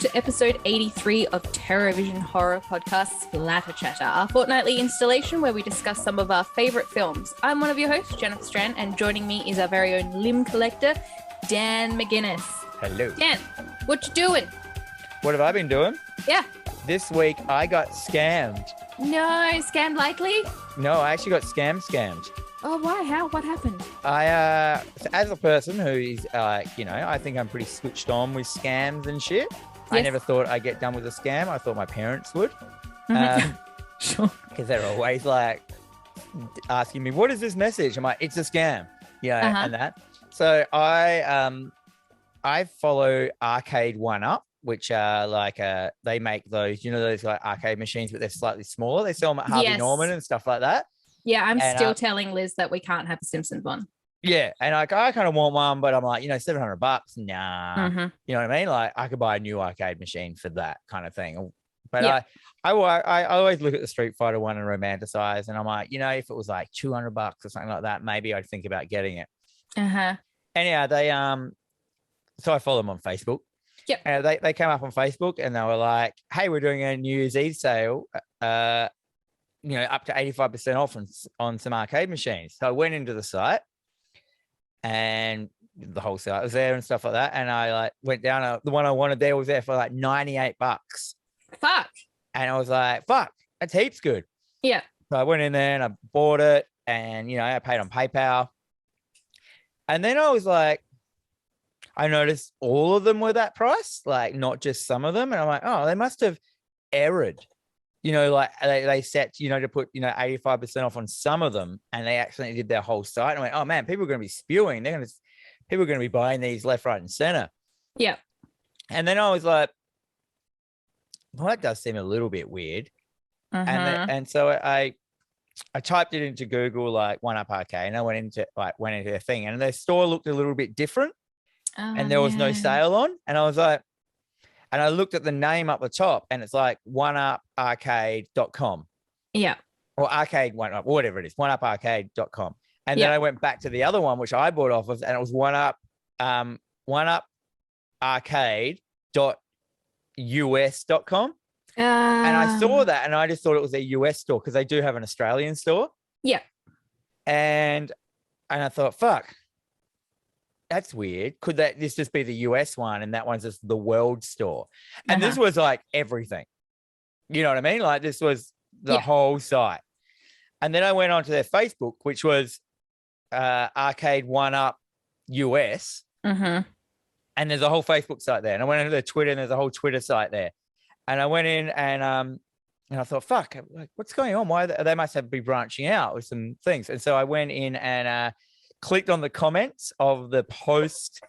to episode 83 of TerrorVision horror podcast Splatter Chatter, our fortnightly installation where we discuss some of our favourite films. I'm one of your hosts, Jennifer Strand, and joining me is our very own limb collector, Dan McGuinness. Hello. Dan, what you doing? What have I been doing? Yeah. This week I got scammed. No, scammed likely? No, I actually got scammed. Oh, why? How? What happened? As a person who is, I think I'm pretty switched on with scams and shit. Yes. I never thought I'd get done with a scam. I thought my parents would. Sure. Because they're always like asking me, what is this message? I'm like, it's a scam. Yeah, and that. So I follow Arcade One Up, which are like, they make those, those like arcade machines, but they're slightly smaller. They sell them at Harvey Norman and stuff like that. Yeah, I'm still telling Liz that we can't have a Simpsons one. Yeah, and I kind of want one, but I'm like, $700, nah. You know what I mean? Like, I could buy a new arcade machine for that kind of thing. But I always look at the Street Fighter one and romanticize, and I'm like, if it was like $200 or something like that, maybe I'd think about getting it. Anyhow, they so I follow them on Facebook. Yep. And they came up on Facebook and they were like, hey, we're doing a New Year's Eve sale. Up to 85% off on some arcade machines. So I went into the site and the whole site was there and stuff like that. And I went down, the one I wanted there was there for like $98. Fuck. And I was like, fuck, that's heaps good. Yeah. So I went in there and I bought it and, I paid on PayPal. And then I was like, I noticed all of them were that price, like not just some of them. And I'm like, oh, they must have errored. Like they set, to put, 85% off on some of them, and they accidentally did their whole site. And I went, oh man, people are going to be spewing. People are going to be buying these left, right, and center. Yeah. And then I was like, well, that does seem a little bit weird. And so I typed it into Google, like One Up Arcade, and I went into their thing, and their store looked a little bit different, and there was no sale on, and I was like. And I looked at the name up the top and it's like oneuparcade.com. Yeah. Or arcade one up, whatever it is, oneuparcade.com. And then I went back to the other one, which I bought off of, and it was oneuparcade.us.com. And I saw that and I just thought it was a US store because they do have an Australian store. Yeah. And I thought, fuck. That's weird. Could this just be the US one and that one's just the world store? And this was like everything. You know what I mean? Like this was the whole site. And then I went onto their Facebook, which was Arcade One Up US. And there's a whole Facebook site there. And I went into their Twitter and there's a whole Twitter site there. And I went in and I thought, fuck, like, what's going on? Why they must have be branching out with some things. And so I went in and clicked on the comments of the post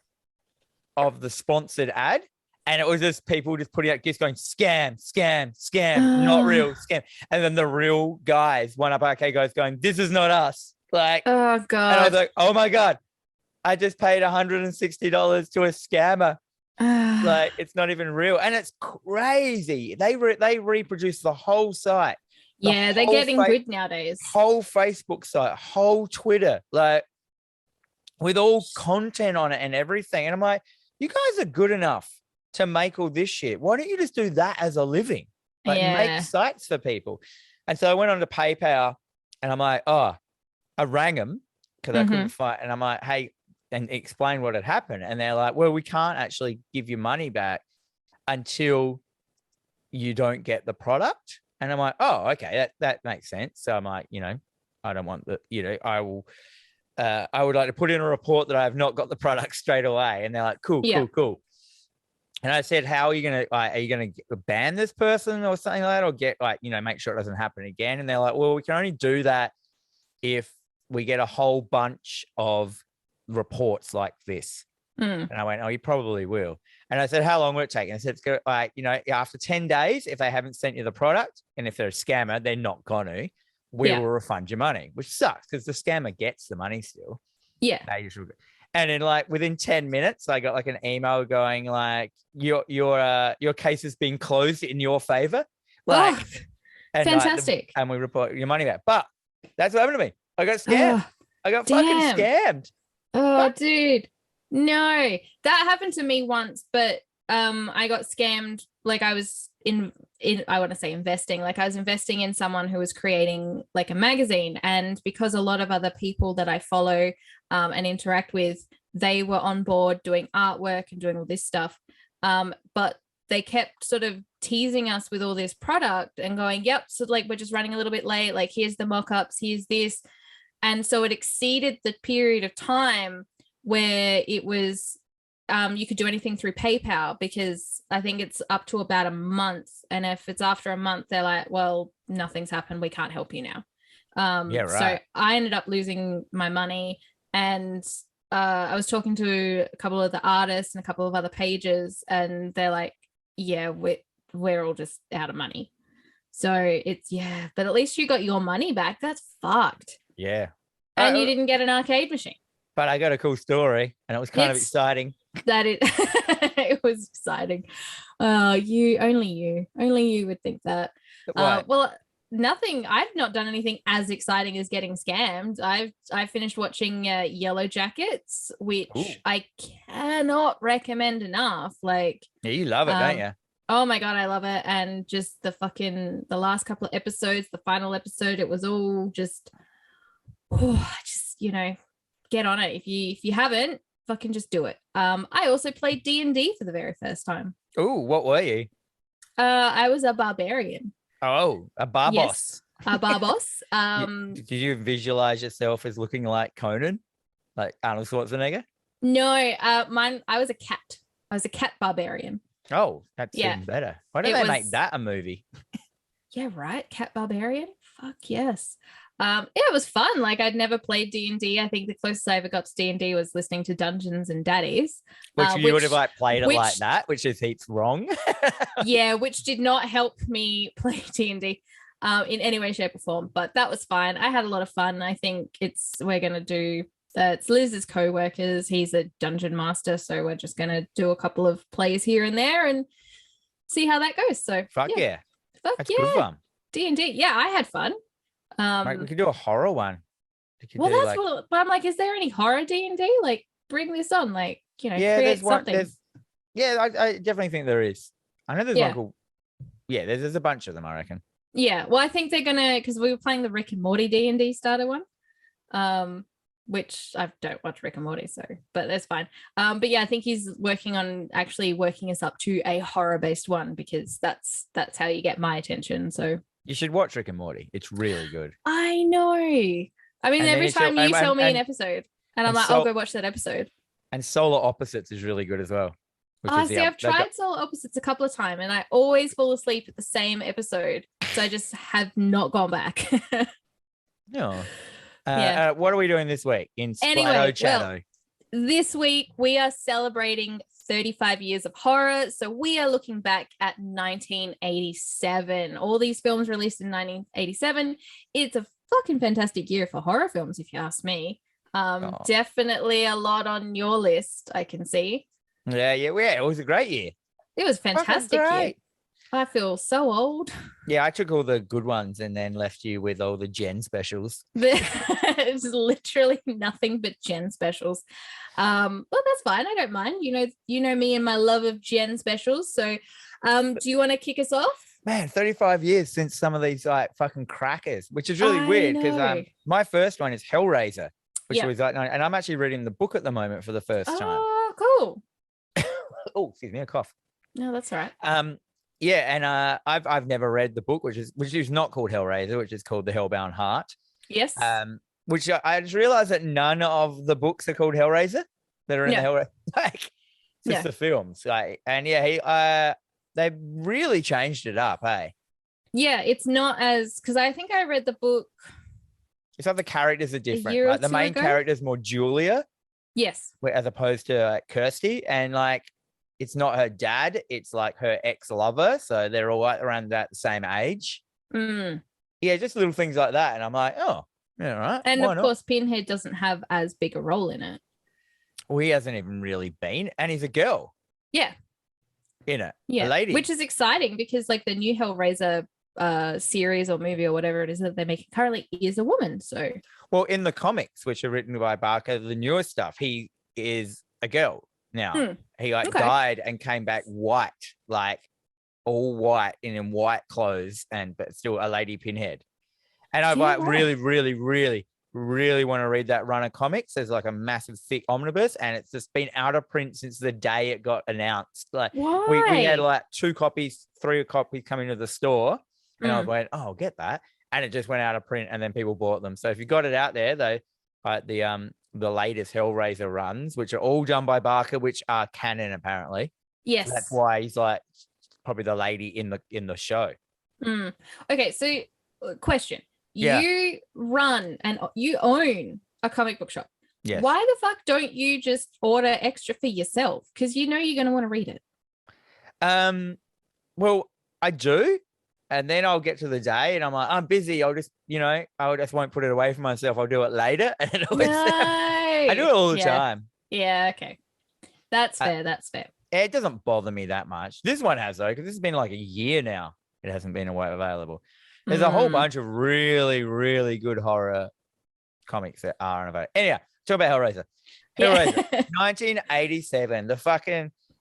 of the sponsored ad, and it was just people just putting out gifts going scam, not real, scam. And then the real guys, One Up Arcade guys going, this is not us. Like, oh God. And I was like, oh my God, I just paid $160 to a scammer. Like, it's not even real. And it's crazy. They reproduce the whole site. They're getting good nowadays. Whole Facebook site, whole Twitter, like, with all content on it and everything. And I'm like, you guys are good enough to make all this shit. Why don't you just do that as a living? Like make sites for people. And so I went on to PayPal and I'm like, I rang them because I couldn't find. And I'm like, hey, and explain what had happened. And they're like, well, we can't actually give you money back until you don't get the product. And I'm like, oh, okay, that makes sense. So I'm like, I don't want I will. I would like to put in a report that I have not got the product straight away. And they're like, cool. And I said, how are you going to ban this person or something like that? Or get make sure it doesn't happen again. And they're like, well, we can only do that if we get a whole bunch of reports like this. And I went, oh, you probably will. And I said, how long will it take? And I said, it's going to, after 10 days, if they haven't sent you the product, and if they're a scammer, they're not going to. We will refund your money, which sucks because the scammer gets the money still. Yeah. They usually. And then within 10 minutes, I got an email going your case has been closed in your favor. Fantastic. And we report your money back. But that's what happened to me. I got scammed. I got fucking scammed. Oh, dude. No, that happened to me once, but I got scammed. Like I was I want to say investing. Like I was investing in someone who was creating like a magazine, and because a lot of other people that I follow and interact with, they were on board doing artwork and doing all this stuff. But they kept sort of teasing us with all this product and going, yep, so like we're just running a little bit late. Like here's the mock-ups, here's this. And so it exceeded the period of time where it was you could do anything through PayPal, because I think it's up to about a month. And if it's after a month, they're like, well, nothing's happened, we can't help you now. Yeah, right. So I ended up losing my money, and I was talking to a couple of the artists and a couple of other pages, and they're like, yeah, we're all just out of money. So it's, yeah, but at least you got your money back. That's fucked. Yeah. And you didn't get an arcade machine. But I got a cool story, and it was kind of exciting. That it was exciting. Only you would think that. Well, nothing. I've not done anything as exciting as getting scammed. I finished watching Yellow Jackets, which I cannot recommend enough. Like, yeah, you love it, don't you? Oh my God, I love it. And just the last couple of episodes, the final episode, it was all just, get on it. If you haven't, fucking just do it. I also played D&D for the very first time. Oh, what were you? I was a barbarian. Oh, a barbos. Yes, a barbos. Did you visualize yourself as looking like Conan, like Arnold Schwarzenegger? No, I was a cat. I was a cat barbarian. Oh, that's even better. Why don't they make that a movie? Yeah, right. Cat barbarian. Fuck yes. It was fun. Like I'd never played D&D. I think the closest I ever got to D&D was listening to Dungeons and Daddies. Which you would have like played it like that, which is heaps wrong. Yeah, which did not help me play D&D in any way, shape or form. But that was fine. I had a lot of fun. I think we're going to do, it's Liz's co-workers. He's a dungeon master. So we're just going to do a couple of plays here and there and see how that goes. So Fuck yeah. Fuck That's good fun. D&D. Yeah, I had fun. Mate, we could do a horror one. Well, that's what. But I'm like, is there any horror D&D? Like, bring this on. Like, create something. I definitely think there is. I know there's one called. Yeah, there's a bunch of them, I reckon. Yeah, well, I think they're gonna, because we were playing the Rick and Morty D&D starter one, which I don't watch Rick and Morty, so but that's fine. But yeah, I think he's working on actually working us up to a horror-based one, because that's how you get my attention. So. You should watch Rick and Morty. It's really good. I know. I mean, every time you tell me an episode, and I'm like, I'll go watch that episode. And Solar Opposites is really good as well. I've tried Solar Opposites a couple of times, and I always fall asleep at the same episode. So I just have not gone back. No. What are we doing this week in Well, this week we are celebrating 35 years of horror. So we are looking back at 1987. All these films released in 1987. It's a fucking fantastic year for horror films, if you ask me. Definitely a lot on your list, I can see. Yeah. It was a great year. It was fantastic year. I feel so old. Yeah, I took all the good ones and then left you with all the Gen specials. It's literally nothing but Gen specials. Well, that's fine. I don't mind. You know me and my love of Gen specials. So do you want to kick us off? Man, 35 years since some of these like fucking crackers, which is really weird because my first one is Hellraiser, which was like, and I'm actually reading the book at the moment for the first time. Oh, cool. Oh, excuse me, a cough. No, that's all right. Yeah, and I've never read the book, which is not called Hellraiser, which is called The Hellbound Heart. Yes. Which I just realized that none of the books are called Hellraiser that are in the Hellraiser. Like, just the films. Like, and they really changed it up, hey? Yeah, it's not as, because I think I read the book. It's like the characters are different. Like the main character is more Julia. Yes. As opposed to Kirsty, and like, it's not her dad, it's like her ex-lover. So they're all right around the same age. Mm. Yeah, just little things like that. And I'm like, oh, yeah, right. And of course, Pinhead doesn't have as big a role in it. Well, he hasn't even really been. And he's a girl. Yeah. In it. Yeah. A lady. Which is exciting because like the new Hellraiser series or movie or whatever it is that they're making currently is a woman. So. Well, in the comics, which are written by Barker, the newer stuff, he is a girl. Now he like Okay. died and came back white, like all white in white clothes, but still a lady pinhead. And I've like really, really, really, really want to read that run of comics. There's like a massive thick omnibus, and it's just been out of print since the day it got announced. Like we had like 3 copies coming to the store, and I was like, oh, I'll get that. And it just went out of print, and then people bought them. So if you got it out there, though, the latest Hellraiser runs, which are all done by Barker, which are canon apparently. Yes, so that's why he's like probably the lady in the show. Okay, so question: Yeah. You run and you own a comic book shop. Yes. Why the fuck don't you just order extra for yourself? Because you know you're going to want to read it. Well, I do. And then I'll get to the day and I'm like, I'm busy. I'll just, I just won't put it away for myself. I'll do it later. And I do it all the time. Yeah. Okay. That's fair. That's fair. It doesn't bother me that much. This one has though, because this has been like a year now. It hasn't been available. There's a whole bunch of really, really good horror comics that are unavailable. Anyway, talk about Hellraiser. Hellraiser, 1987.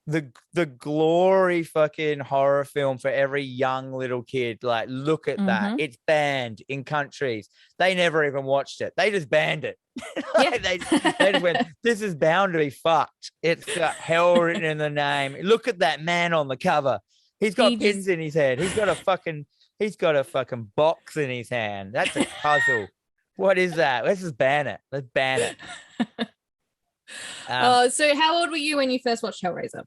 The glory fucking horror film for every young little kid. Like, look at that. It's banned in countries. They never even watched it. They just banned it. They just went, this is bound to be fucked. It's got hell written in the name. Look at that man on the cover. He's got pins in his head. He's got a fucking box in his hand. That's a puzzle. What is that? Let's just ban it. Let's ban it. So how old were you when you first watched Hellraiser?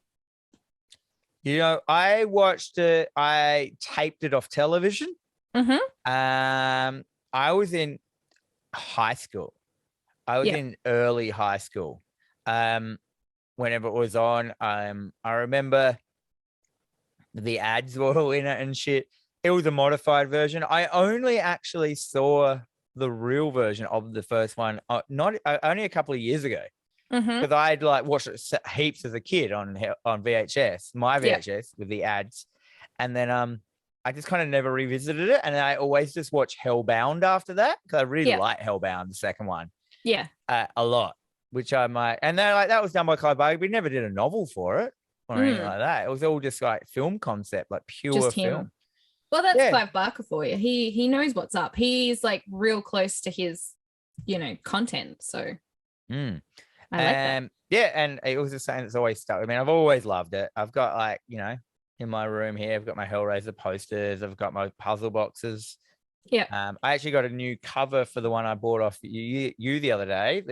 I watched it. I taped it off television. I was in high school. I was in early high school. Whenever it was on, I remember the ads were all in it and shit. It was a modified version. I only actually saw the real version of the first one, only a couple of years ago. Because I'd like watched it heaps as a kid on VHS, my VHS with the ads, and then I just kind of never revisited it, and I always just watch Hellbound after that because I really like Hellbound, the second one, a lot, which I might, and then like that was done by Clive Barker. We never did a novel for it or anything like that. It was all just like film concept, like pure film. Well, that's Clive Barker for you. He knows what's up. He's like real close to his, content. So. I like that. Yeah, and it was the same. It's always stuck. I mean, I've always loved it. I've got like, in my room here, I've got my Hellraiser posters. I've got my puzzle boxes. Yeah. I actually got a new cover for the one I bought off you the other day.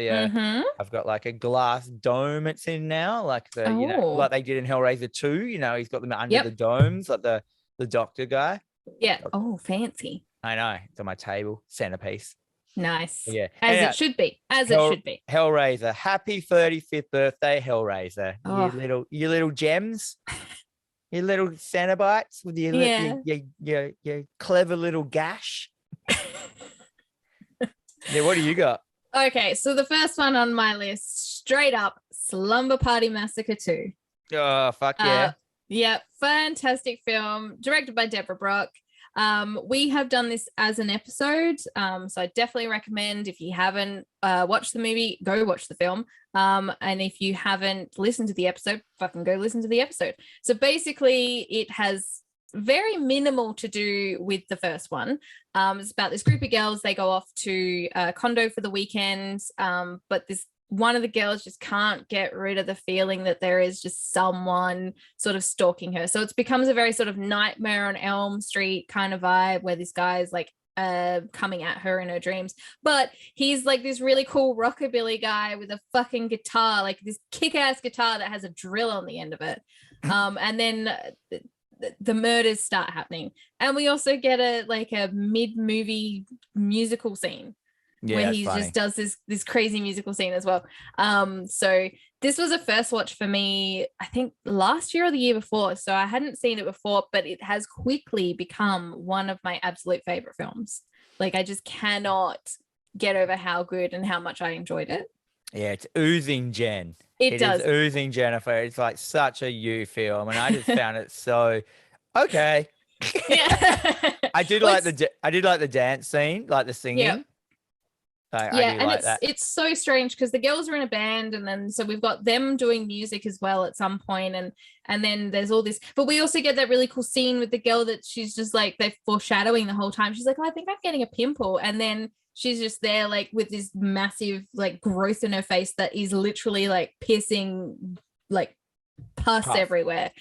I've got like a glass dome it's in now, like like they did in Hellraiser 2. He's got them under the domes, like the doctor guy. Yeah. Oh, fancy. I know. It's on my table, centerpiece. Nice. Yeah. As it should be. As it should be. Hellraiser. Happy 35th birthday, Hellraiser. Oh. You little gems. Your little Cenobites with your clever little gash. Yeah, what do you got? Okay, so the first one on my list, straight up, Slumber Party Massacre 2. Oh, fuck yeah. Yeah, fantastic film, directed by Deborah Brock. We have done this as an episode, so I definitely recommend, if you haven't watched the movie, go watch the film, and if you haven't listened to the episode, fucking go listen to the episode. So basically it has very minimal to do with the first one. It's about this group of girls. They go off to a condo for the weekend, but this one of the girls just can't get rid of the feeling that there is just someone sort of stalking her. So it becomes a very sort of Nightmare on Elm Street kind of vibe, where this guy is like coming at her in her dreams, but he's like this really cool rockabilly guy with a fucking guitar, like this kick-ass guitar that has a drill on the end of it. And then the murders start happening, and we also get a mid-movie musical scene. Yeah, where he just does this crazy musical scene as well. So this was a first watch for me, I think last year or the year before. So I hadn't seen it before, but it has quickly become one of my absolute favorite films. Like, I just cannot get over how good and how much I enjoyed it. Yeah, it's oozing Jen. It does. Is oozing Jennifer. It's like such a you film, and I just found it so okay. Yeah. I did like the dance scene, like the singing. Yeah. Yeah, do and like that. it's so strange because the girls are in a band, and then so we've got them doing music as well at some point, and then there's all this, but we also get that really cool scene with the girl that she's just like, they're foreshadowing the whole time. She's like, oh, I think I'm getting a pimple, and then she's just there like with this massive like growth in her face that is literally like piercing like pus everywhere,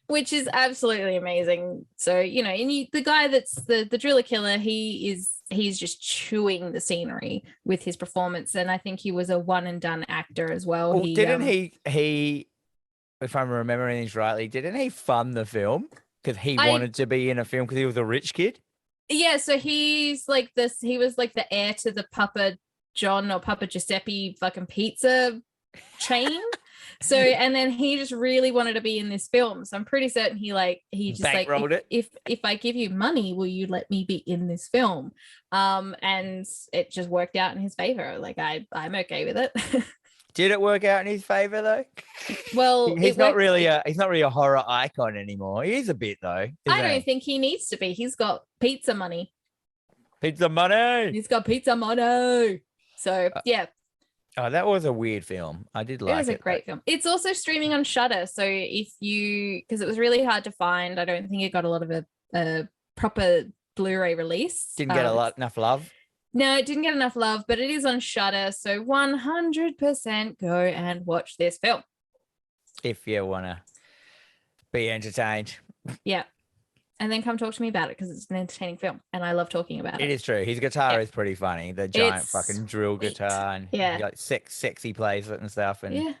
which is absolutely amazing. So and the guy that's the driller killer, he's just chewing the scenery with his performance, and I think he was a one and done actor as well. Well, didn't he, if I'm remembering this rightly, didn't he fund the film because he wanted to be in a film because he was a rich kid? Yeah, so he's like this. He was like the heir to the Papa John or Papa Giuseppe fucking pizza chain. So, and then he just really wanted to be in this film. So I'm pretty certain he just bankrolled like, it. If I give you money, will you let me be in this film? And it just worked out in his favor. Like I'm okay with it. Did it work out in his favor though? Well, he's not really a horror icon anymore. He is a bit though. I don't think he needs to be. He's got pizza money. Pizza money. He's got pizza money. So yeah. Oh, that was a weird film. I did like it. It was a great film. It's also streaming on Shudder. So because it was really hard to find, I don't think it got a lot of a proper Blu-ray release. Didn't get enough love. No, it didn't get enough love, but it is on Shudder. So 100% go and watch this film. If you want to be entertained. Yeah. And then come talk to me about it because it's an entertaining film and I love talking about it. It is true. His guitar is pretty funny. The giant fucking drill guitar and like sexy plays it and stuff. And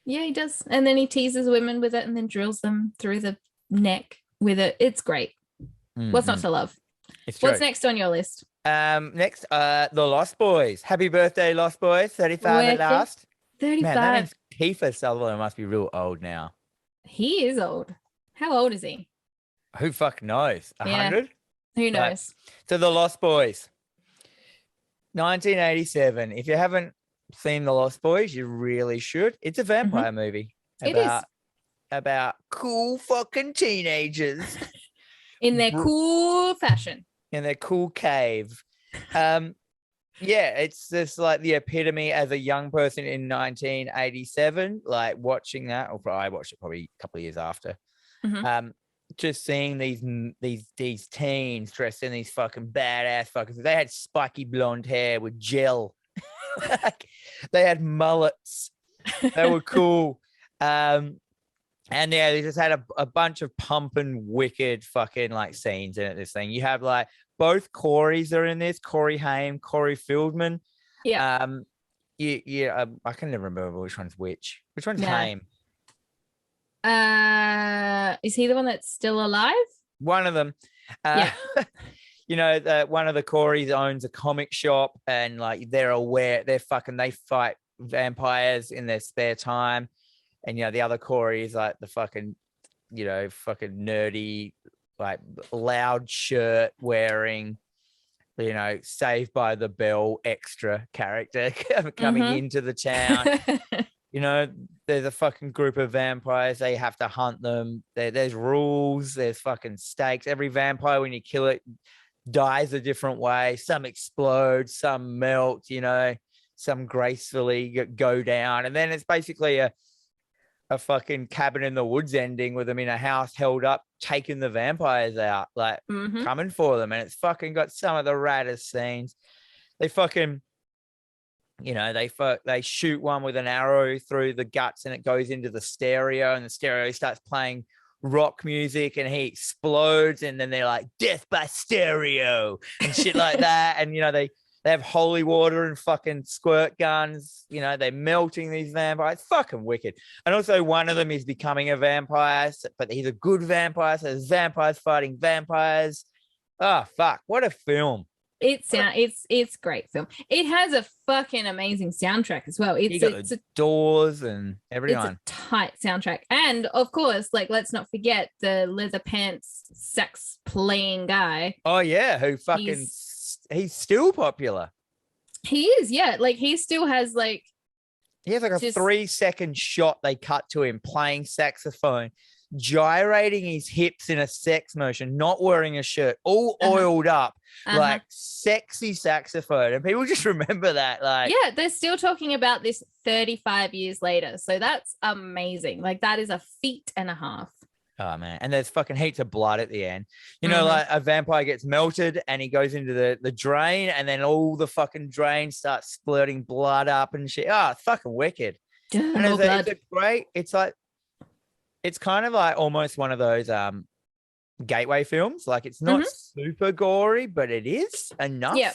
yeah, he does. And then he teases women with it and then drills them through the neck with it. It's great. What's not to love? What's next on your list? Next, The Lost Boys. Happy birthday, Lost Boys. 35 at last. 35. Man, that means Kiefer Sutherland must be real old now. He is old. How old is he? Who fuck knows? 100? Who knows? So The Lost Boys. 1987. If you haven't seen The Lost Boys, you really should. It's a vampire movie. About cool fucking teenagers. In their cool fashion. In their cool cave. It's just like the epitome as a young person in 1987, like watching that, or I watched it probably a couple of years after. Just seeing these teens dressed in these fucking badass fuckers. They had spiky blonde hair with gel. They had mullets. They were cool. And they just had a bunch of pumping wicked fucking like scenes in it. This thing, you have like both Corys are in this. Corey Haim, Corey Fieldman. Yeah. I can never remember which one's which. Which one's Haim? Is he the one that's still alive? One of them. One of the Coreys owns a comic shop, and like they fight vampires in their spare time. And the other Corey is like the fucking nerdy, like loud shirt wearing, Saved by the Bell extra character coming into the town. There's a fucking group of vampires. They have to hunt them. There's rules. There's fucking stakes. Every vampire, when you kill it, dies a different way. Some explode, some melt, some gracefully go down. And then it's basically a fucking cabin in the woods ending with them in a house held up, taking the vampires out, like coming for them. And it's fucking got some of the raddest scenes. They fucking... they shoot one with an arrow through the guts and it goes into the stereo, and the stereo starts playing rock music and he explodes, and then they're like, death by stereo and shit like that. And, they have holy water and fucking squirt guns. They're melting these vampires. It's fucking wicked. And also one of them is becoming a vampire, but he's a good vampire. So there's vampires fighting vampires. Oh, fuck. What a film. It's a great film. It has a fucking amazing soundtrack as well. It's Doors and everyone. It's a tight soundtrack, and of course, like, let's not forget the leather pants sax playing guy. Oh yeah, who fucking he's still popular. He is, yeah. Like he still has like he has like a 3-second shot they cut to him playing saxophone. gyrating his hips in a sex motion, not wearing a shirt, all oiled up, like sexy saxophone. And people just remember that. Like, yeah, they're still talking about this 35 years later. So that's amazing. Like, that is a feat and a half. Oh man, and there's fucking heaps of blood at the end. You know, like a vampire gets melted and he goes into the drain, and then all the fucking drain starts splurting blood up and shit. Oh, it's fucking wicked. And it's a great. It's like, it's kind of like almost one of those gateway films. Like, it's not super gory, but it is enough. Yeah.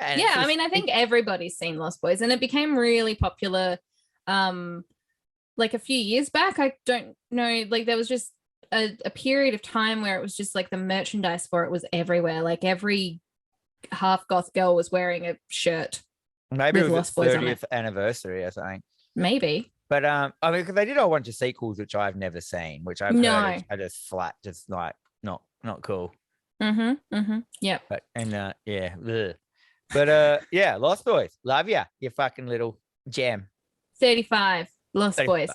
And yeah, I mean, I think everybody's seen Lost Boys, and it became really popular. Like a few years back, I don't know, like there was just a period of time where it was just like the merchandise for it was everywhere. Like every half goth girl was wearing a shirt. Maybe it was its 30th anniversary or something. Maybe. But I mean, because they did a whole bunch of sequels, which I've never seen, which I've heard are just flat, just like not cool. Yeah. But yeah. Ugh. But yeah, Lost Boys, love ya, you fucking little gem. 35. Lost Boys.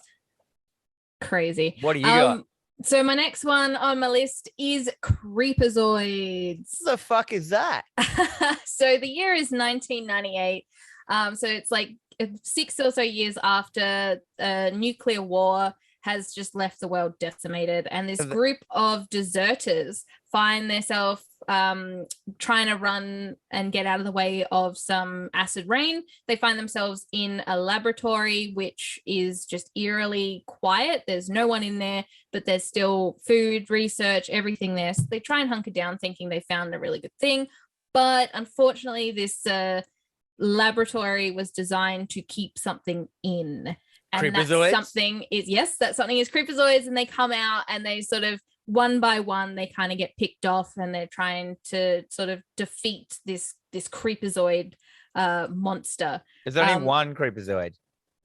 Crazy. What do you got? So my next one on my list is Creepazoids. What the fuck is that? So the year is 1998. So it's like 6 or so years after a nuclear war has just left the world decimated, and this group of deserters find themselves trying to run and get out of the way of some acid rain. They find themselves in a laboratory which is just eerily quiet. There's no one in there, but there's still food, research, everything there. So they try and hunker down thinking they found a really good thing, but unfortunately this laboratory was designed to keep something in. And that something is creepazoids, and they come out and they sort of one by one they kind of get picked off, and they're trying to sort of defeat this creepazoid monster. There's only one creepazoid.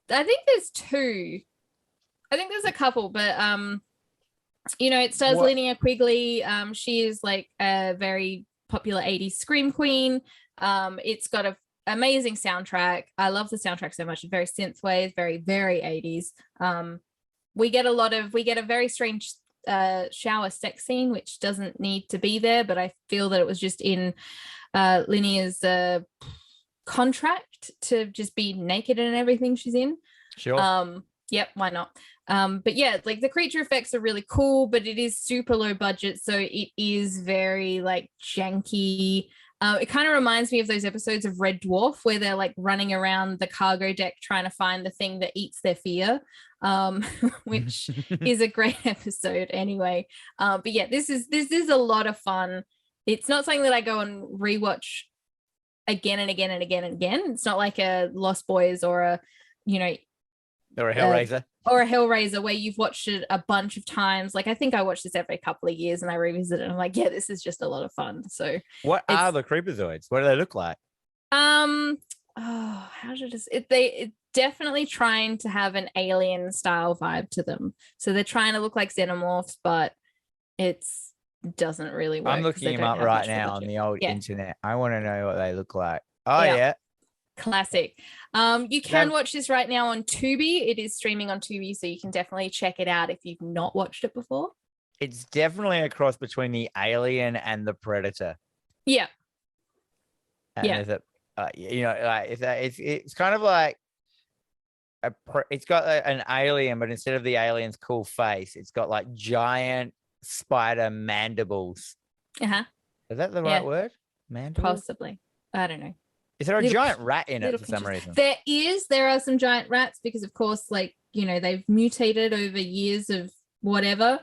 I think there's two. I think there's a couple, but you know, it stars Linnea Quigley. She is like a very popular 80s scream queen. It's got a amazing soundtrack. I love the soundtrack so much. It's very synthwave, very, very 80s. We get a very strange shower sex scene, which doesn't need to be there, but I feel that it was just in Linnea's contract to just be naked in everything she's in. Sure. Yep, why not? But yeah, like the creature effects are really cool, but it is super low budget, so it is very like janky. It kind of reminds me of those episodes of Red Dwarf where they're like running around the cargo deck trying to find the thing that eats their fear, which is a great episode anyway. But yeah, this is a lot of fun. It's not something that I go and rewatch again and again and again and again. It's not like a Lost Boys or a, you know, or a Hellraiser. Or a Hellraiser where you've watched it a bunch of times. Like I think I watch this every couple of years and I revisit it and I'm like, yeah, this is just a lot of fun. So what are the creepazoids? What do they look like? It's definitely trying to have an alien style vibe to them. So they're trying to look like xenomorphs, but doesn't really work. I'm looking them up right now on the old internet. I want to know what they look like. Oh yeah. Classic. You can watch this right now on Tubi. It is streaming on Tubi, so you can definitely check it out if you've not watched it before. It's definitely a cross between the Alien and the Predator. Yeah. And there's you know, like it's kind of like it's got an alien, but instead of the alien's cool face, it's got like giant spider mandibles. Uh-huh. Is that the right word? Mandibles? Possibly. I don't know. Is there a giant rat in it for some reason? There are some giant rats because, of course, like, you know, they've mutated over years of whatever.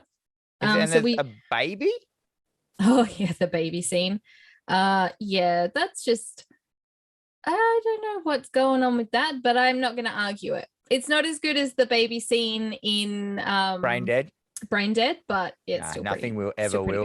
And there's a baby? Oh, yeah, the baby scene. Yeah, that's just, I don't know what's going on with that, but I'm not going to argue it. It's not as good as the baby scene in Brain Dead, but it's still nothing will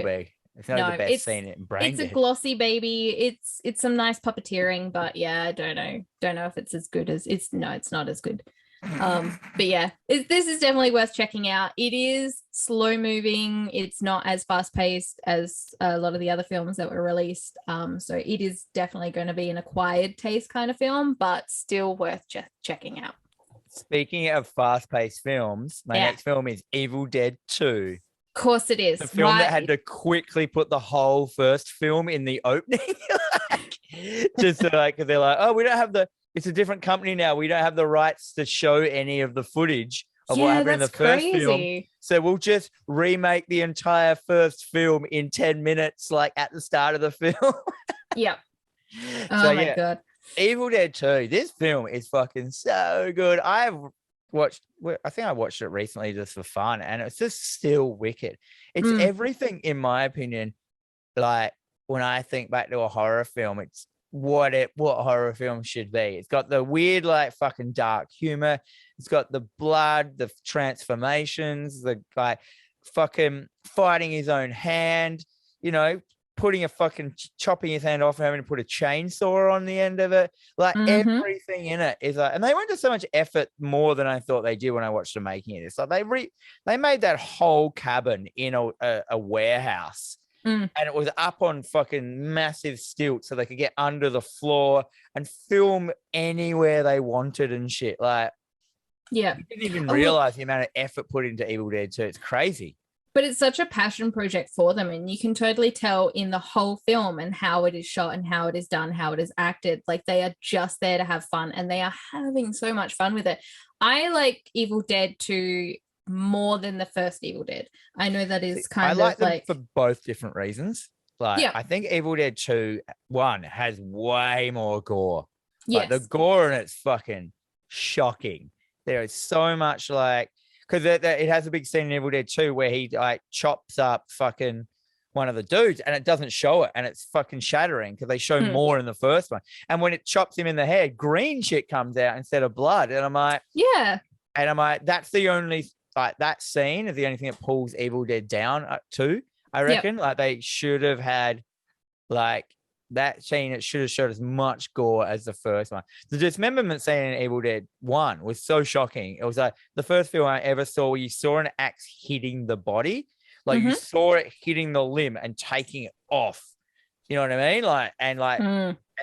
be. It's not the best scene in Brain Dead. It's a glossy baby. It's some nice puppeteering, but yeah, I don't know if it's as good as it's not as good. But yeah, this is definitely worth checking out. It is slow moving. It's not as fast paced as a lot of the other films that were released. So it is definitely going to be an acquired taste kind of film, but still worth checking out. Speaking of fast-paced films, my Yeah. next film is Evil Dead 2. Of course it is. The film that had to quickly put the whole first film in the opening. Just like, they're like, oh, we don't have it's a different company now. We don't have the rights to show any of the footage of what happened in the first film. So we'll just remake the entire first film in 10 minutes, like at the start of the film. Yep. Oh my God. Evil Dead 2. This film is fucking so good. I think I watched it recently just for fun, and it's just still wicked. It's everything, in my opinion. Like, when I think back to a horror film, it's what horror film should be. It's got the weird, like, fucking dark humor. It's got the blood, the transformations, the guy fucking fighting his own hand, putting a fucking chopping his hand off and having to put a chainsaw on the end of it. Like, everything in it is like, and they went to so much effort, more than I thought they did when I watched them making it. It's like they made that whole cabin in a warehouse, and it was up on fucking massive stilts so they could get under the floor and film anywhere they wanted and shit. Like, yeah, you didn't even realize the amount of effort put into Evil Dead 2. It's crazy. But it's such a passion project for them, and you can totally tell in the whole film and how it is shot and how it is done, how it is acted. Like, they are just there to have fun, and they are having so much fun with it. I like Evil Dead 2 more than the first Evil Dead. I know that is kind of like them for both different reasons. Like, yeah. I think Evil Dead 1 has way more gore. Yes. Like, the gore in it's fucking shocking. There is so much, like, because it has a big scene in Evil Dead 2 where he like chops up fucking one of the dudes, and it doesn't show it, and it's fucking shattering because they show more in the first one. And when it chops him in the head, green shit comes out instead of blood. And I'm like, yeah. And I'm like, that's the only, like, that scene is the only thing that pulls Evil Dead down too, I reckon. Yep. Like, they should have had, like, that scene, it should have showed as much gore as the first one. The dismemberment scene in Evil Dead 1 was so shocking. It was like the first film I ever saw where you saw an axe hitting the body. Like, you saw it hitting the limb and taking it off. You know what I mean? Like, and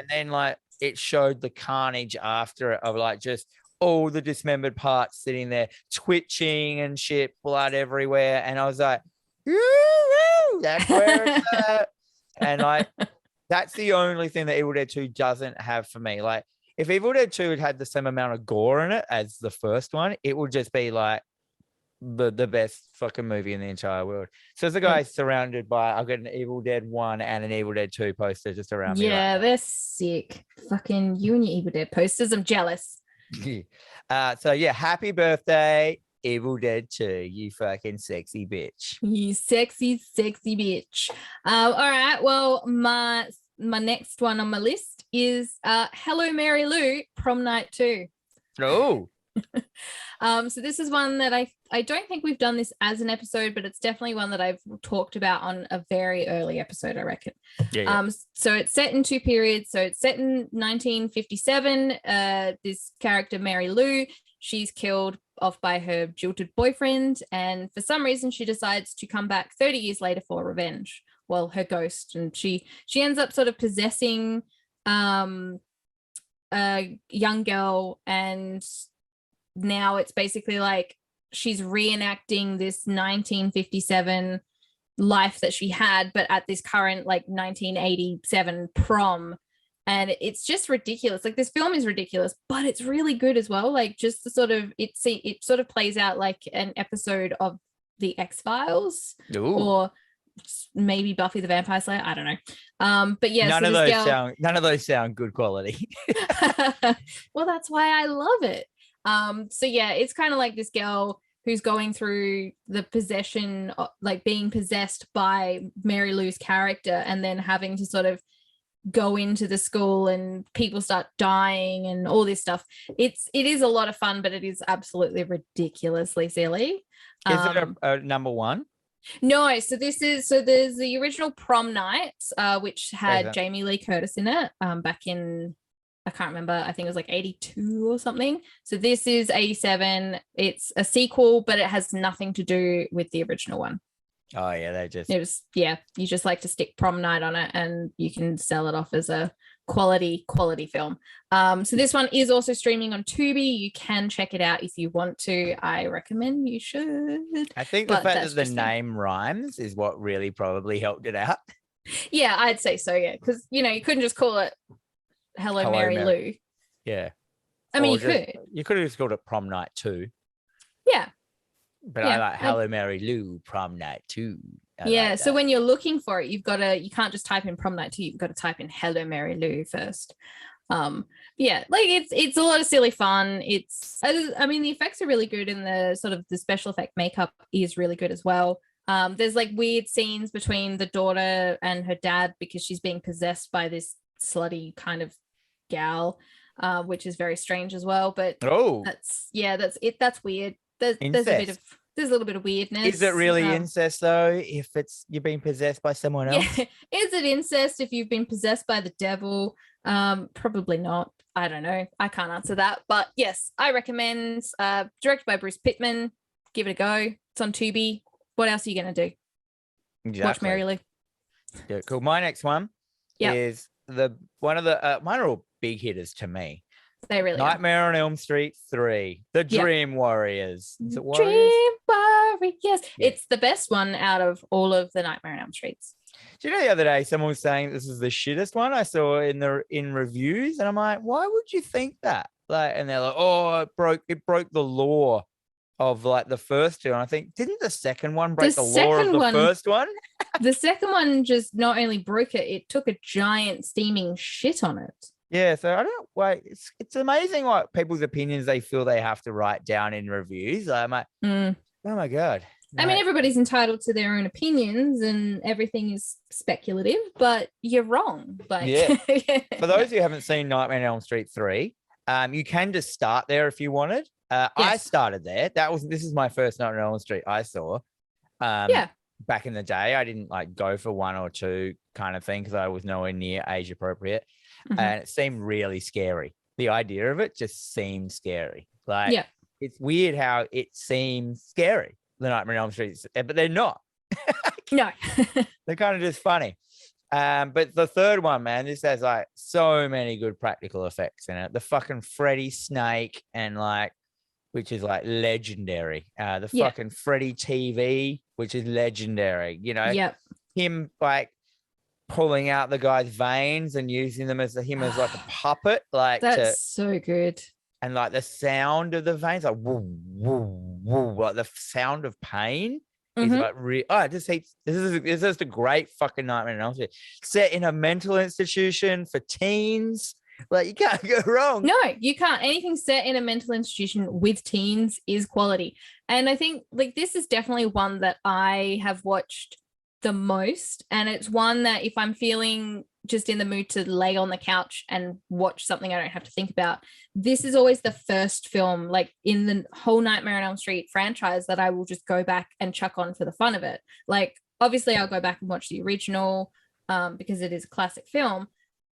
then, like, it showed the carnage after it of, like, just all the dismembered parts sitting there, twitching and shit, blood everywhere. And I was like, that's where it's at. And, like, that's the only thing that Evil Dead 2 doesn't have for me. Like, if Evil Dead 2 had the same amount of gore in it as the first one, it would just be like the best fucking movie in the entire world. So as a guy surrounded by, I've got an Evil Dead 1 and an Evil Dead 2 poster just around me. Yeah, they're sick. Fucking you and your Evil Dead posters. I'm jealous. So yeah, happy birthday, Evil Dead 2, you fucking sexy bitch. You sexy, sexy bitch. All right. Well, my next one on my list is Hello, Mary Lou, Prom Night 2. Oh. So this is one that I don't think we've done this as an episode, but it's definitely one that I've talked about on a very early episode, I reckon. Yeah. So it's set in two periods. So it's set in 1957. This character, Mary Lou, she's killed off by her jilted boyfriend, and for some reason she decides to come back 30 years later for revenge. Well, her ghost, and she ends up sort of possessing a young girl, and now it's basically like she's reenacting this 1957 life that she had, but at this current like 1987 prom. And it's just ridiculous. Like, this film is ridiculous, but it's really good as well. Like, just the sort of it sort of plays out like an episode of the X-Files or maybe Buffy the Vampire Slayer. I don't know. But yeah, none of those sound good quality. Well, that's why I love it. So yeah, it's kind of like this girl who's going through the possession, like being possessed by Mary Lou's character, and then having to sort of go into the school and people start dying and all this stuff. It is a lot of fun, but it is absolutely ridiculously silly. Is it a number one? No, so there's the original Prom Night, which had Jamie Lee Curtis in it, back in, I can't remember, I think it was like 82 or something. So this is 87. It's a sequel, but it has nothing to do with the original one. Oh yeah, you just like to stick Prom Night on it, and you can sell it off as a quality film. So this one is also streaming on Tubi. You can check it out if you want to. I recommend you should. I think the fact that the name rhymes is what really probably helped it out. Yeah, I'd say so. Yeah, because you couldn't just call it Hello Mary Lou. Yeah, I mean, you could have just called it Prom Night 2. Yeah, but I like Hello Mary Lou Prom Night 2. Like so when you're looking for it, you can't just type in Prom Night 2. You've got to type in Hello Mary Lou first. Yeah, like it's a lot of silly fun. I mean, the effects are really good, and the sort of the special effect makeup is really good as well. There's like weird scenes between the daughter and her dad because she's being possessed by this slutty kind of gal, which is very strange as well. But that's it. That's weird. There's a little bit of weirdness. Is it really incest though? If you're being possessed by someone else? Yeah. Is it incest if you've been possessed by the devil? Probably not. I don't know. I can't answer that. But yes, I recommend. Directed by Bruce Pittman. Give it a go. It's on Tubi. What else are you gonna do? Exactly. Watch Mary Lou. Yeah, cool. My next one is one of the mine are all big hitters to me. They really Nightmare on Elm Street 3, The Dream Warriors. Is it Warriors? Dream Warriors. Yeah. It's the best one out of all of the Nightmare on Elm Streets. Do you know the other day someone was saying this is the shittest one I saw in reviews, and I'm like, why would you think that? Like, and they're like, oh, it broke the law of like the first two. And I think, didn't the second one break the law of the first one? The second one just not only broke it took a giant steaming shit on it. Yeah, so I don't wait. It's amazing what people's opinions they feel they have to write down in reviews. I'm like, oh my God. I mean, everybody's entitled to their own opinions and everything is speculative, but you're wrong. Like, yeah. For those who haven't seen Nightmare on Elm Street 3, you can just start there if you wanted. I started there. This is my first Nightmare on Elm Street I saw. Back in the day, I didn't like go for one or two kind of thing because I was nowhere near age appropriate. And it seemed really scary. The idea of it just seemed scary. Like, it's weird how it seems scary, the Nightmare on Elm Street, but they're not. No. They're kind of just funny. But the third one, man, this has like so many good practical effects in it. The fucking Freddy snake and like, which is like legendary. The fucking Freddy TV, which is legendary. Him like pulling out the guy's veins and using them as like a puppet. Like that's so good. And like the sound of the veins, like woo, woo, woo, like the sound of pain is like this is just a great fucking Nightmare on Elm Street. Set in a mental institution for teens. Like, you can't go wrong. No, you can't. Anything set in a mental institution with teens is quality. And I think like this is definitely one that I have watched the most. And it's one that if I'm feeling just in the mood to lay on the couch and watch something I don't have to think about, this is always the first film like in the whole Nightmare on Elm Street franchise that I will just go back and chuck on for the fun of it. Like, obviously I'll go back and watch the original because it is a classic film.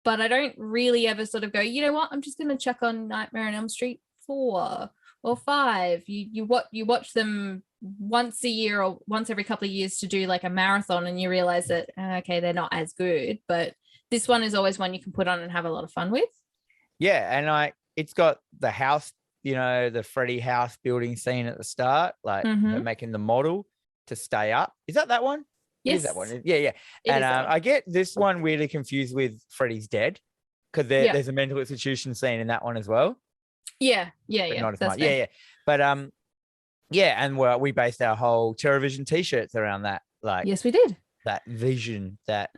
But I don't really ever sort of go, you know what, I'm just going to chuck on Nightmare on Elm Street 4 or 5. You watch them once a year or once every couple of years to do like a marathon, and you realize that, okay, they're not as good. But this one is always one you can put on and have a lot of fun with. Yeah, and like it's got the house, the Freddy house building scene at the start, like they're making the model to stay up. Is that one? Yes. That one. Yeah. And I get this one weirdly confused with Freddy's Dead because there's a mental institution scene in that one as well. Yeah. Not as much. Yeah. But and we based our whole TerrorVision t-shirts around that. Like, yes, we did. That vision, that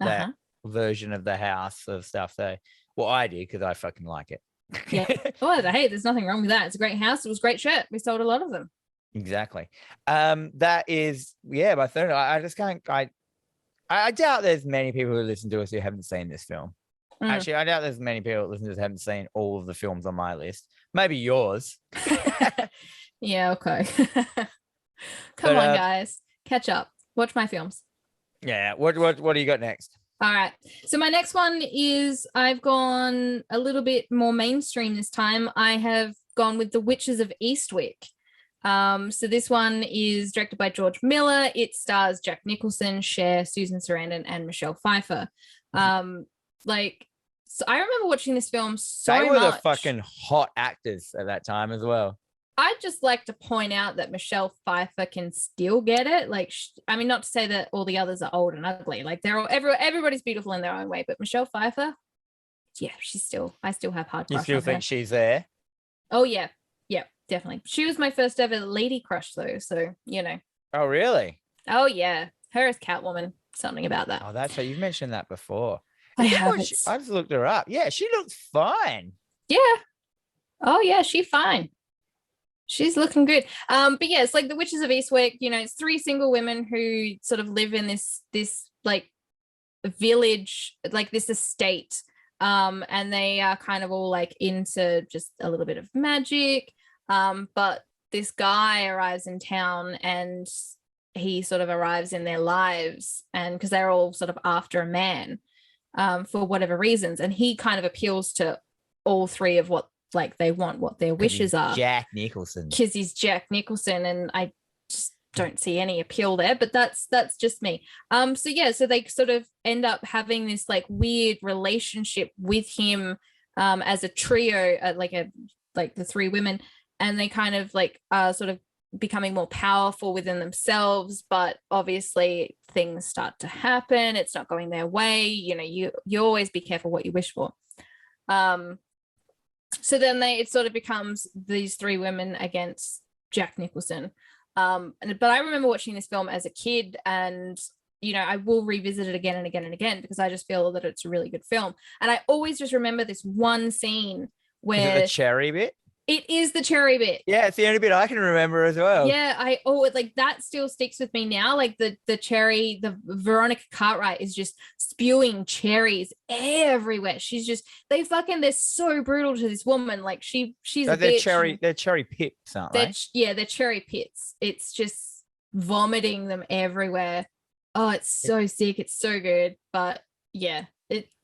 version of the house of stuff. So, well, I did because I fucking like it. Yeah. Oh, hey, there's nothing wrong with that. It's a great house. It was a great shirt. We sold a lot of them. Exactly. That is, my third. I just can't. I doubt there's many people who listen to us who haven't seen this film. Actually, I doubt there's many people who listen to us who haven't seen all of the films on my list. Maybe yours. Yeah. Okay. Come on, guys, catch up. Watch my films. Yeah. What do you got next? All right. So my next one is I've gone a little bit more mainstream this time. I have gone with The Witches of Eastwick. So this one is directed by George Miller. It stars Jack Nicholson, Cher, Susan Sarandon, and Michelle Pfeiffer. Like So I remember watching this film so They were the much. fucking hot actors at that time as well. I'd just like to point out that Michelle Pfeiffer can still get it. Like, I mean, not to say that all the others are old and ugly. Like, they're all everybody's beautiful in their own way. But Michelle Pfeiffer, yeah, I still have hard You crush still on think her. she's there? Oh yeah, yeah, definitely. She was my first ever lady crush though, so you know. Oh, really? Oh yeah, her as Catwoman. Something about that. Oh, that's right. You've mentioned that before. I have. I just looked her up. Yeah, she looks fine. Yeah. Oh yeah, she's fine. She's looking good. But yeah, it's like the Witches of Eastwick. You know, it's three single women who sort of live in this like village, like this estate. And they are kind of all like into just a little bit of magic. But this guy arrives in town and he sort of arrives in their lives, and because they're all sort of after a man, for whatever reasons, and he kind of appeals to all three of what like they want, what their wishes are. Jack Nicholson. Because he's Jack Nicholson, and I just don't see any appeal there, but that's just me. So yeah, so they sort of end up having this like weird relationship with him, as a trio, like the three women, and they kind of like are sort of becoming more powerful within themselves, but obviously things start to happen. It's not going their way. You know, you always be careful what you wish for. So then it sort of becomes these three women against Jack Nicholson. But I remember watching this film as a kid, and you know, I will revisit it again and again and again because I just feel that it's a really good film. And I always just remember this one scene where... Is it the cherry bit? It is the cherry bit. Yeah, it's the only bit I can remember as well. Yeah, like that still sticks with me now. Like the cherry, the Veronica Cartwright is just spewing cherries everywhere. They're so brutal to this woman. Like she's a bitch. They're cherry pits, aren't they? Yeah, they're cherry pits. It's just vomiting them everywhere. Oh, it's so sick. It's so good. But yeah,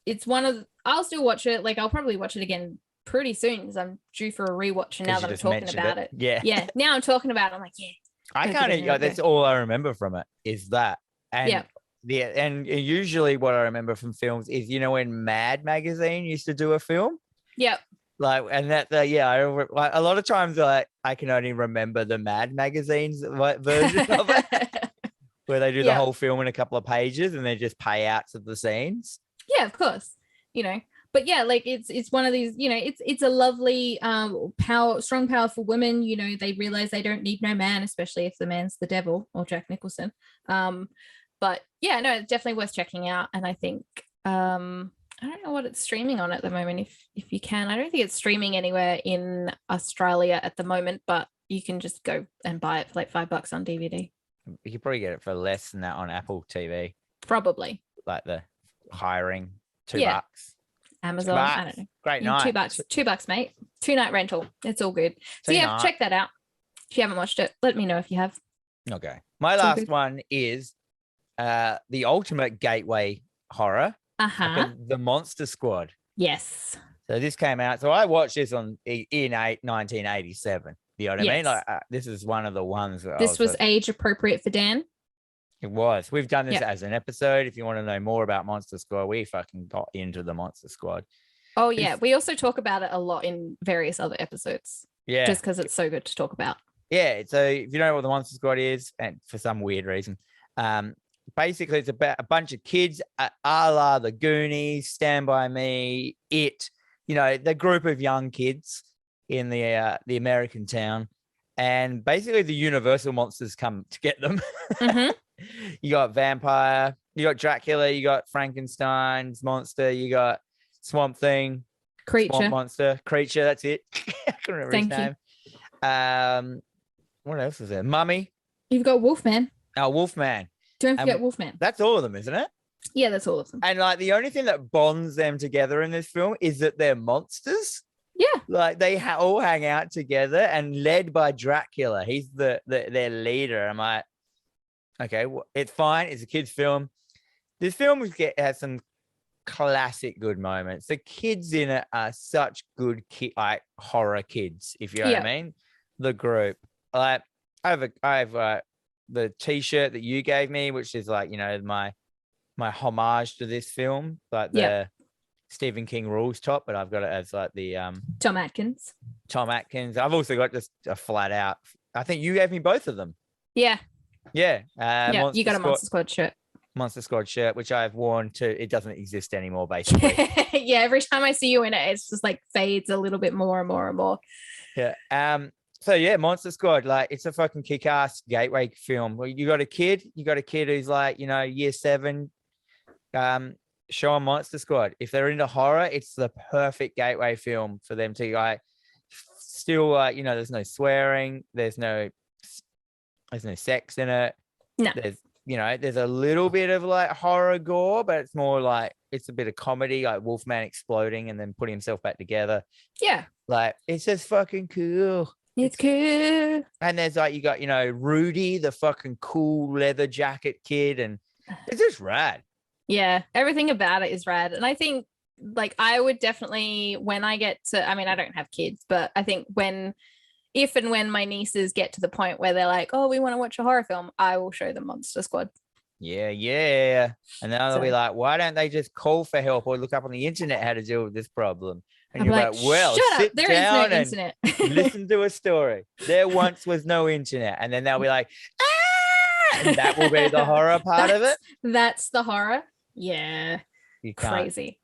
it's one of I'll still watch it. Like I'll probably watch it again pretty soon because I'm due for a rewatch, and now that I'm talking about it. Yeah, now I'm talking about it, I'm like, yeah. I can't. That's all I remember from it is that. And yeah, and usually what I remember from films is, you know, when Mad magazine used to do a film. Yep. Like, and that a lot of times I can only remember the Mad magazine's version of it, where they do the whole film in a couple of pages and they just payouts of the scenes. Yeah, of course. You know. But yeah, like it's one of these, you know, it's a lovely, strong, powerful women. You know, they realize they don't need no man, especially if the man's the devil or Jack Nicholson. But yeah, no, it's definitely worth checking out. And I think, I don't know what it's streaming on at the moment. If you can, I don't think it's streaming anywhere in Australia at the moment, but you can just go and buy it for like $5 on DVD. You could probably get it for less than that on Apple TV. Probably. Like the hiring, $2. Amazon, I don't know. Great night. $2, mate. 2-night rental. It's all good. So yeah, check that out. If you haven't watched it, let me know if you have. Okay. My last one is the ultimate gateway horror. The Monster Squad. Yes. So this came out. So I watched this in 1987. You know what I mean? Like this is one of the ones. This was age appropriate for Dan. It was. We've done this as an episode. If you want to know more about Monster Squad, we fucking got into the Monster Squad. Oh, yeah. We also talk about it a lot in various other episodes. Yeah. Just because it's so good to talk about. Yeah. So if you know what the Monster Squad is, and for some weird reason, basically it's about a bunch of kids, a la the Goonies, Stand By Me, It, you know, the group of young kids in the American town. And basically the Universal monsters come to get them. Mm-hmm. You got vampire, you got Dracula, you got Frankenstein's monster, you got Swamp Thing, Swamp Monster, Creature. That's it. I can't remember his name. What else is there? Mummy. You've got Wolfman. Oh, Wolfman. Don't forget Wolfman. That's all of them, isn't it? Yeah, that's all of them. And like the only thing that bonds them together in this film is that they're monsters. Yeah. Like they all hang out together and led by Dracula. He's their leader. I'm like, okay, well, it's fine. It's a kid's film. This film has some classic good moments. The kids in it are such good horror kids, if you know what I mean. The group. Like I have the T-shirt that you gave me, which is like, you know, my homage to this film, like the Stephen King rules top, but I've got it as like the Tom Atkins. Tom Atkins. I've also got just a flat out. I think you gave me both of them. Yeah. Yeah. Yeah. You got a Monster Squad shirt. Monster Squad shirt, which I've worn to. It doesn't exist anymore, basically. Yeah. Every time I see you in it, it's just like fades a little bit more and more and more. Yeah. So yeah, Monster Squad, like it's a fucking kick-ass gateway film. Well, you got a kid who's like, year 7. Show 'em Monster Squad. If they're into horror, it's the perfect gateway film for them to like. Still, there's no swearing, there's no sex in it. No. There's a little bit of like horror gore, but it's more like it's a bit of comedy, like Wolfman exploding and then putting himself back together. Yeah. Like it's just fucking cool. It's cool. And there's like, you got, Rudy, the fucking cool leather jacket kid, and it's just rad. Yeah, everything about it is rad. And I think like I would definitely, when I get to, I mean, I don't have kids, but I think if and when my nieces get to the point where they're like, oh, we want to watch a horror film, I will show them Monster Squad. Yeah. And then they'll be like, why don't they just call for help or look up on the internet how to deal with this problem? And you're like, well, shut up. There is no internet. Listen to a story. There once was no internet. And then they'll be like, ah! And that will be the horror part of it. That's the horror. Yeah. You can't. Crazy.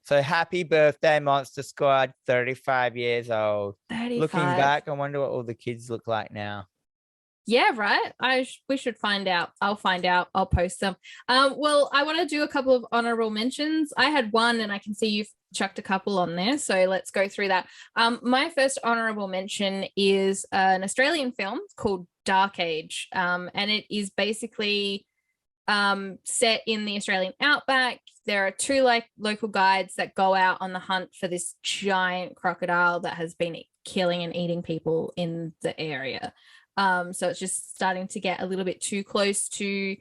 So happy birthday, Monster Squad, 35 years old. 35. Looking back, I wonder what all the kids look like now. Yeah, right. We should find out. I'll find out. I'll post them. Well, I want to do a couple of honorable mentions. I had one, and I can see you've chucked a couple on there. So let's go through that. My first honorable mention is an Australian film called Dark Age, and it is basically set in the Australian outback. There are 2 like local guides that go out on the hunt for this giant crocodile that has been killing and eating people in the area. So it's just starting to get a little bit too close to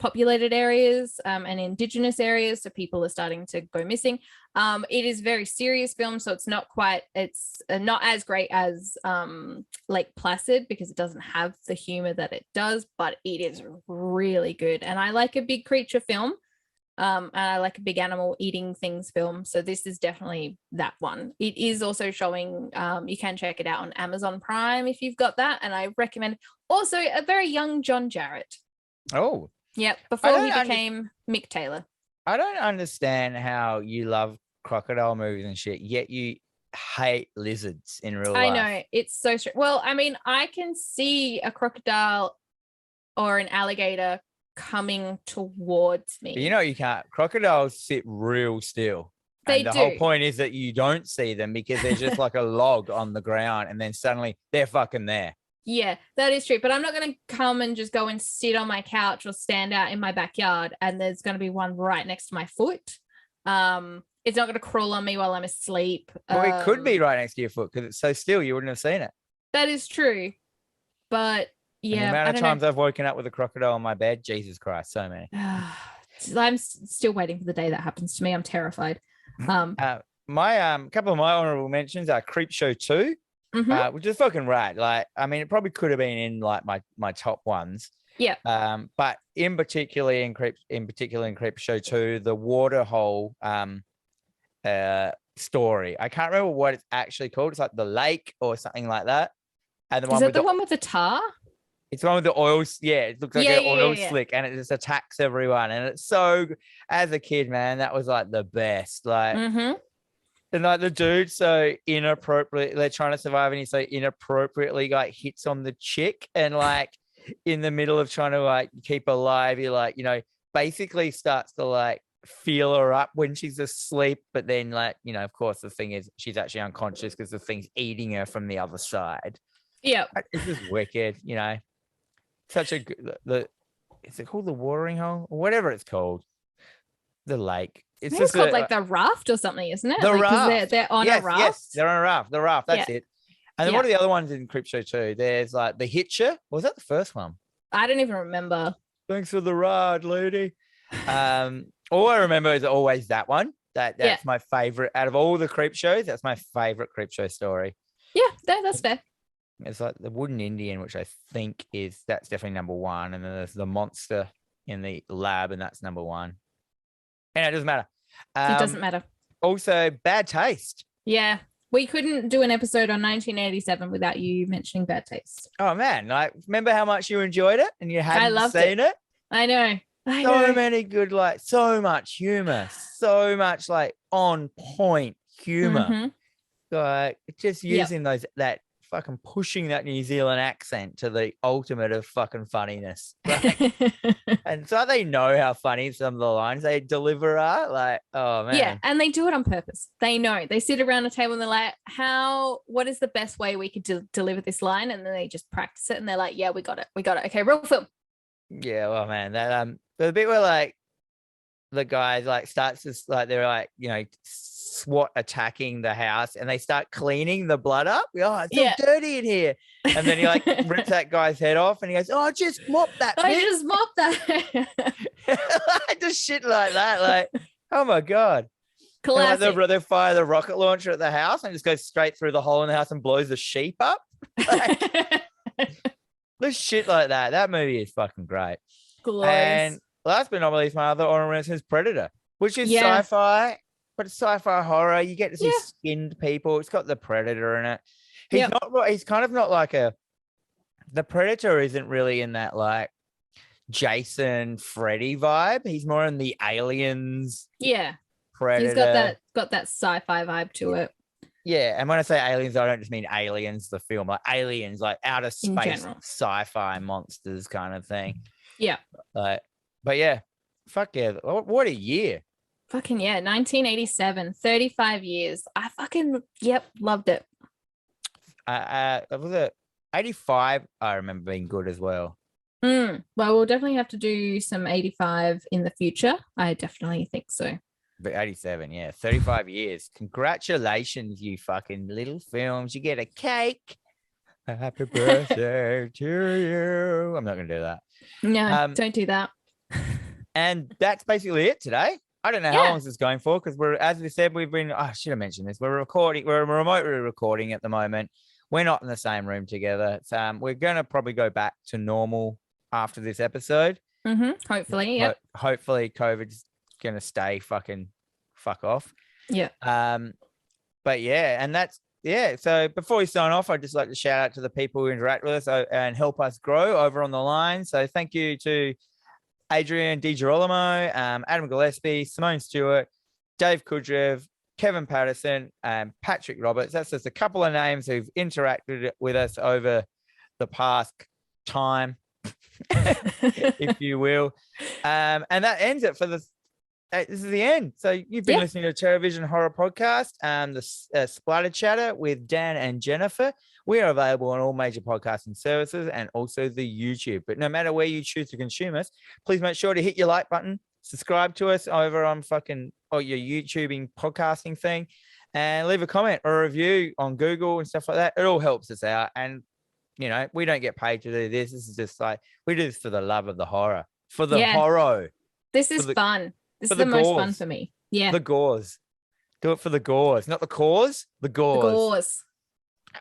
populated areas and Indigenous areas. So people are starting to go missing. It is a very serious film, so it's not as great as Lake Placid because it doesn't have the humor that it does, but it is really good. And I like a big creature film. And I like a big animal eating things film. So this is definitely that one. It is also showing, you can check it out on Amazon Prime if you've got that. And I recommend also a very young John Jarratt. Oh. Yep. Before he became Mick Taylor. I don't understand how you love crocodile movies and shit, yet you hate lizards in real life. I know. It's so strange. Well, I mean, I can see a crocodile or an alligator coming towards me. But you can't. Crocodiles sit real still. They do. The whole point is that you don't see them because they're just like a log on the ground, and then suddenly they're fucking there. Yeah, that is true. But I'm not going to come and just go and sit on my couch or stand out in my backyard and there's going to be one right next to my foot. It's not going to crawl on me while I'm asleep. Well, it could be right next to your foot because it's so still you wouldn't have seen it. That is true. But yeah, and the amount of times I've woken up with a crocodile on my bed, Jesus Christ, so many. I'm still waiting for the day that happens to me. I'm terrified. My couple of my honorable mentions are Creepshow 2, which is fucking rad. Like, I mean, it probably could have been in like my top ones. Yeah. But in particular in Creepshow 2, the waterhole story. I can't remember what it's actually called. It's like the lake or something like that. And is it the one with the tar? It's the one with the oil. Yeah, it looks like an oil slick, and it just attacks everyone. And it's so, as a kid, man, that was like the best. Like, and like the dude so inappropriately, they're trying to survive, and he so inappropriately like hits on the chick, and like in the middle of trying to like keep alive, he like basically starts to like feel her up when she's asleep, but then like of course the thing is she's actually unconscious because the thing's eating her from the other side. Yeah, it's just wicked, Such a good. Is it called the watering hole or whatever it's called? The lake. It's just called like the raft or something, isn't it? The raft. They're on a raft. Yes, they're on a raft. The raft. That's it. And then what are the other ones in Creepshow 2? There's like the Hitcher. Or was that the first one? I don't even remember. Thanks for the ride, lady. All I remember is always that one. That's my favorite out of all the Creepshows. That's my favorite Creepshow story. Yeah, that's fair. It's like the Wooden Indian, which I think that's definitely number 1. And then there's the monster in the lab, and that's number 1. And it doesn't matter. It doesn't matter. Also, bad taste. Yeah. We couldn't do an episode on 1987 without you mentioning bad taste. Oh man, like remember how much you enjoyed it and you hadn't seen it? I know. So many good, like so much humor, so much like on point humor. Mm-hmm. Like just using that fucking pushing that New Zealand accent to the ultimate of fucking funniness. Like, and so they know how funny some of the lines they deliver are. Like, oh man. Yeah, and they do it on purpose. They know. They sit around a table and they're like, what is the best way we could deliver this line? And then they just practice it and they're like, yeah, we got it. Okay, roll film. Yeah, well, man, that the bit where like the guys like starts to like they're like, you know, SWAT attacking the house and they start cleaning the blood up. Oh, it's so dirty in here. And then he like rips that guy's head off and he goes, oh, just mop that. I just mop that. Just shit like that. Like, oh my God. Classic. Like they fire the rocket launcher at the house and just goes straight through the hole in the house and blows the sheep up. Like, this shit like that. That movie is fucking great. Glorious. And last but not least, my other honorable mention is Predator, which is sci-fi, but it's sci-fi horror. You get to see skinned people. It's got the Predator in it. He's kind of not like the Predator isn't really in that like Jason Freddy vibe. He's more in the Aliens. Yeah. Predator. He's got that sci-fi vibe to it. Yeah, and when I say aliens, I don't just mean Aliens, the film, like aliens, like outer space sci-fi monsters kind of thing. Yeah. But yeah, fuck yeah. What a year. Fucking yeah, 1987, 35 years. I fucking, loved it. Was it 85? I remember being good as well. Well, we'll definitely have to do some 85 in the future. I definitely think so. But 87, yeah, 35 years. Congratulations, you fucking little films. You get a cake. Happy birthday to you. I'm not going to do that. No, don't do that. And that's basically it today. I don't know how long this is going for because as we said, I should have mentioned this. We're remotely recording at the moment. We're not in the same room together. We're going to probably go back to normal after this episode. Mm-hmm. Hopefully, yeah. Hopefully COVID's going to stay fuck off. Yeah. But yeah, and that's, yeah. So before we sign off, I'd just like to shout out to the people who interact with us and help us grow over on the line. So thank you to Adrian DiGirolamo, Adam Gillespie, Simone Stewart, Dave Kudrev, Kevin Patterson, and Patrick Roberts. That's just a couple of names who've interacted with us over the past time, if you will. And that ends it for this is the end. So you've been listening to TerrorVision Horror Podcast, the Splatter Chatter with Dan and Jennifer. We are available on all major podcasting services and also the YouTube. But no matter where you choose to consume us, please make sure to hit your like button, subscribe to us over on your YouTubing podcasting thing, and leave a comment or a review on Google and stuff like that. It all helps us out. And, you know, we don't get paid to do this. This is just like, we do this for the love of the horror, for the horror. This is fun. This is the most fun for me. Yeah. The gauze. Do it for the gauze, not the cause, the gauze. The gauze.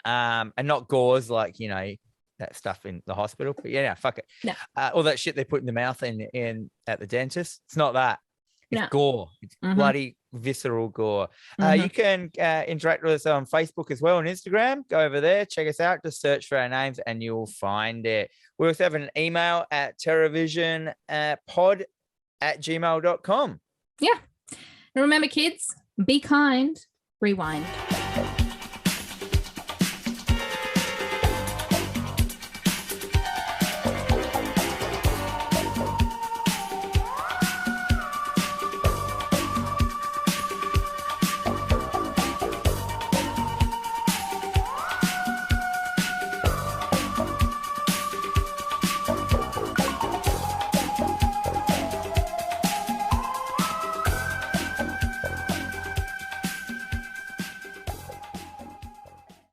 And not gauze like, you know, that stuff in the hospital. But yeah, fuck it. No. All that shit they put in the mouth in at the dentist. It's not that. It's gore. It's bloody visceral gore. You can interact with us on Facebook as well and Instagram. Go over there, check us out. Just search for our names and you'll find it. We also have an email at TerrorVisionPod@gmail.com. Yeah. And remember, kids, be kind, rewind.